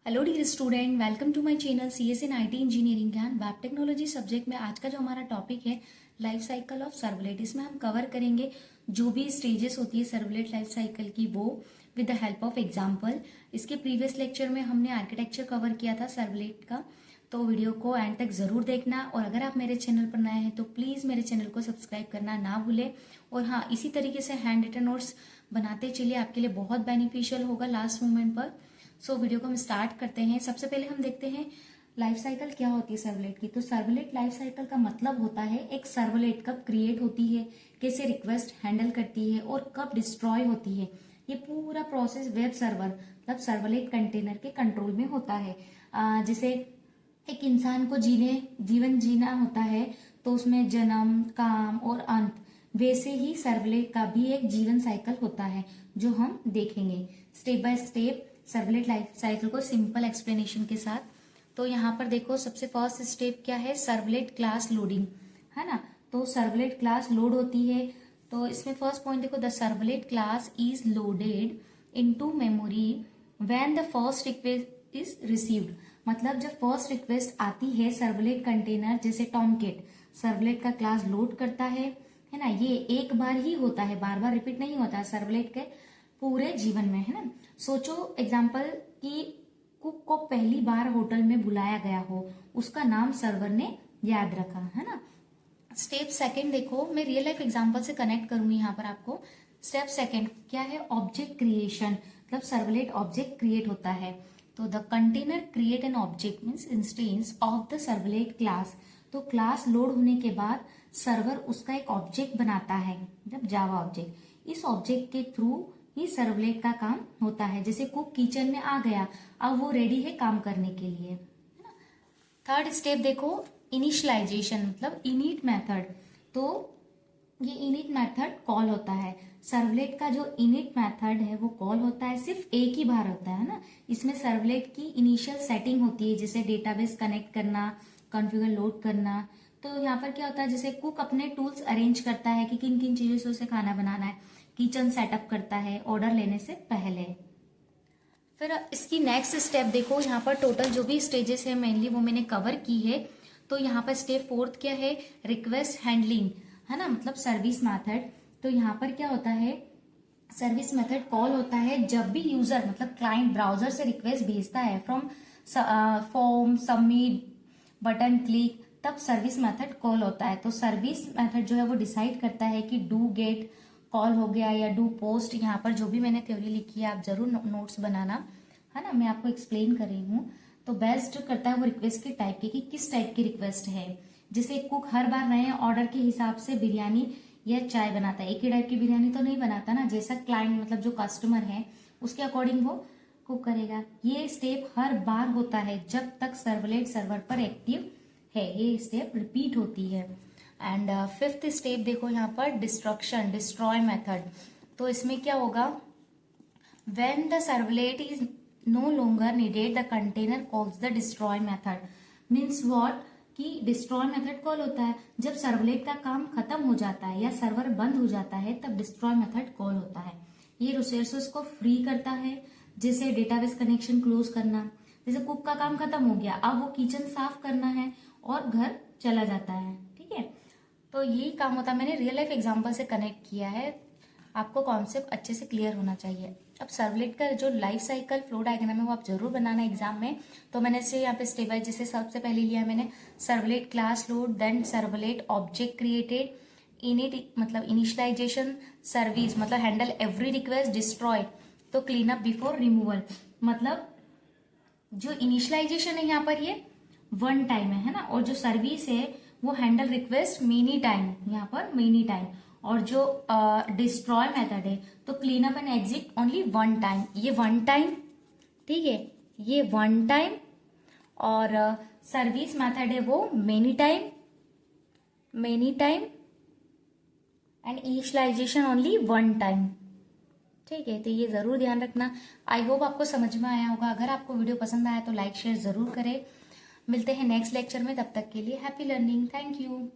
Hello dear student, welcome to my channel CS in IT engineering ज्ञान web technology subject में। आज का जो हमारा टॉपिक है लाइफ साइकिल ऑफ सर्वलेट, इसमें हम कवर करेंगे जो भी स्टेजेस होती है सर्वलेट लाइफ साइकिल की, वो with the help of example. इसके प्रीवियस लेक्चर में हमने आर्किटेक्चर कवर किया था सर्वलेट का, तो वीडियो को एंड तक जरूर देखना। और अगर आप मेरे चैनल पर नए हैं तो प्लीज मेरे चैनल को सब्सक्राइब करना ना भूलें। और हाँ, इसी तरीके से हैंड रिटन नोट्स बनाते चलिए, आपके लिए बहुत बेनिफिशियल होगा लास्ट मोमेंट पर। सो वीडियो को हम स्टार्ट करते हैं। सबसे पहले हम देखते हैं लाइफ साइकिल क्या होती है सर्वलेट की। तो सर्वलेट लाइफ साइकिल का मतलब होता है एक सर्वलेट कब क्रिएट होती है, कैसे रिक्वेस्ट हैंडल करती है और कब डिस्ट्रॉय होती है। ये पूरा प्रोसेस वेब सर्वर मतलब सर्वलेट कंटेनर के कंट्रोल में होता है। जैसे एक इंसान को जीवन जीना होता है तो उसमें जन्म, काम और अंत, वैसे ही सर्वलेट का भी एक जीवन साइकिल होता है जो हम देखेंगे step by step servlet life cycle को सिंपल एक्सप्लेनेशन के साथ। तो यहाँ पर देखो, सबसे फर्स्ट स्टेप क्या है, सर्वलेट क्लास लोडिंग, है ना। तो सर्वलेट क्लास लोड होती है। तो इसमें फर्स्ट पॉइंट देखो, the servlet class is loaded into memory when the first request is received. मतलब जब फर्स्ट रिक्वेस्ट आती है सर्वलेट कंटेनर जैसे टॉमकेट सर्वलेट का क्लास लोड करता है ना। ये एक बार ही होता है, बार बार रिपीट नहीं होता सर्वलेट के पूरे जीवन में, है ना। सोचो एग्जाम्पल कि कुक को पहली बार होटल में बुलाया गया हो, उसका नाम सर्वर ने याद रखा, है ना। स्टेप सेकंड देखो, मैं रियल लाइफ एग्जांपल से कनेक्ट करूंगी यहाँ पर आपको। स्टेप सेकंड क्या है, ऑब्जेक्ट क्रिएशन, मतलब सर्वलेट ऑब्जेक्ट क्रिएट होता है। तो the container create an object means instance of the servlet class. तो क्लास लोड होने के बाद सर्वर उसका एक ऑब्जेक्ट बनाता है, मतलब जावा ऑब्जेक्ट। इस ऑब्जेक्ट के थ्रू ही सर्वलेट का काम होता है। जैसे कुक किचन में आ गया, अब वो रेडी है काम करने के लिए, है ना। थर्ड स्टेप देखो, इनिशियलाइजेशन मतलब इनिट मेथड। तो ये इनिट मेथड कॉल होता है। सर्वलेट का जो इनिट मेथड है वो कॉल होता है, सिर्फ एक ही बार होता है ना। इसमें सर्वलेट की इनिशियल सेटिंग होती है, जैसे डेटाबेस कनेक्ट करना, कॉन्फ़िगर लोड करना। तो यहाँ पर क्या होता है, जैसे कुक अपने टूल्स अरेंज करता है कि किन किन चीजों से उसे खाना बनाना है, किचन सेटअप करता है ऑर्डर लेने से पहले। फिर इसकी नेक्स्ट स्टेप देखो, यहाँ पर टोटल जो भी स्टेजेस है मेनली वो मैंने कवर की है। तो यहाँ पर स्टेप फोर्थ क्या है, रिक्वेस्ट हैंडलिंग, है ना, मतलब सर्विस मेथड। तो यहाँ पर क्या होता है, सर्विस मेथड कॉल होता है जब भी यूजर मतलब क्लाइंट ब्राउजर से रिक्वेस्ट भेजता है from form submit button click, तब सर्विस मेथड कॉल होता है। तो सर्विस मेथड जो है वो डिसाइड करता है कि डू गेट कॉल हो गया या डू पोस्ट। यहाँ पर जो भी मैंने थ्योरी लिखी है आप जरूर नोट्स बनाना, है ना, मैं आपको एक्सप्लेन कर रही हूँ। तो बेस्ट करता है वो रिक्वेस्ट के टाइप की, कि किस टाइप की रिक्वेस्ट है। जैसे कुक हर बार नए ऑर्डर के हिसाब से बिरयानी या चाय बनाता है, एक ही टाइप की बिरयानी तो नहीं बनाता ना, जैसा क्लाइंट मतलब जो कस्टमर है उसके अकॉर्डिंग वो कुक करेगा। ये स्टेप हर बार होता है जब तक सर्वलेट सर्वर पर एक्टिव है, ये स्टेप रिपीट होती है। एंड फिफ्थ स्टेप देखो यहाँ पर, डिस्ट्रक्शन डिस्ट्रॉय मेथड। तो इसमें क्या होगा, when the servlet is no longer needed the container calls the destroy method. Means what, कि डिस्ट्रॉय मेथड कॉल होता है जब सर्वलेट का काम खत्म हो जाता है या सर्वर बंद हो जाता है, तब डिस्ट्रॉय मेथड कॉल होता है। ये रिसोर्सेस को फ्री करता है, जैसे डेटाबेस कनेक्शन क्लोज करना। जैसे कुक का काम खत्म हो गया, अब वो किचन साफ करना है और घर चला जाता है, ठीक है। तो यही काम होता है, मैंने रियल लाइफ एग्जांपल से कनेक्ट किया है, आपको कॉन्सेप्ट अच्छे से क्लियर होना चाहिए। अब सर्वलेट का जो लाइफ साइकिल फ्लो डायग्राम है वो आप जरूर बनाना एग्जाम में। तो मैंने इसे यहाँ पे स्टेप बाय, जैसे सबसे पहले लिया मैंने servlet class load, then servlet object created, init मतलब इनिशियलाइजेशन, सर्विस मतलब हैंडल एवरी रिक्वेस्ट, डिस्ट्रॉय तो क्लीन अप बिफोर रिमूवल। मतलब जो इनिशियलाइजेशन है यहाँ पर ये वन टाइम है ना, और जो सर्विस है वो हैंडल रिक्वेस्ट मेनी टाइम, यहाँ पर मेनी टाइम। और जो डिस्ट्रॉय मेथड है तो clean up and exit only one time, ये वन टाइम, ठीक है, ये वन टाइम। और सर्विस मेथड है वो many time and initialization only one time, ठीक है। तो ये जरूर ध्यान रखना। आई होप आपको समझ में आया होगा। अगर आपको वीडियो पसंद आया तो लाइक शेयर जरूर करें। मिलते हैं नेक्स्ट लेक्चर में, तब तक के लिए हैप्पी लर्निंग, थैंक यू।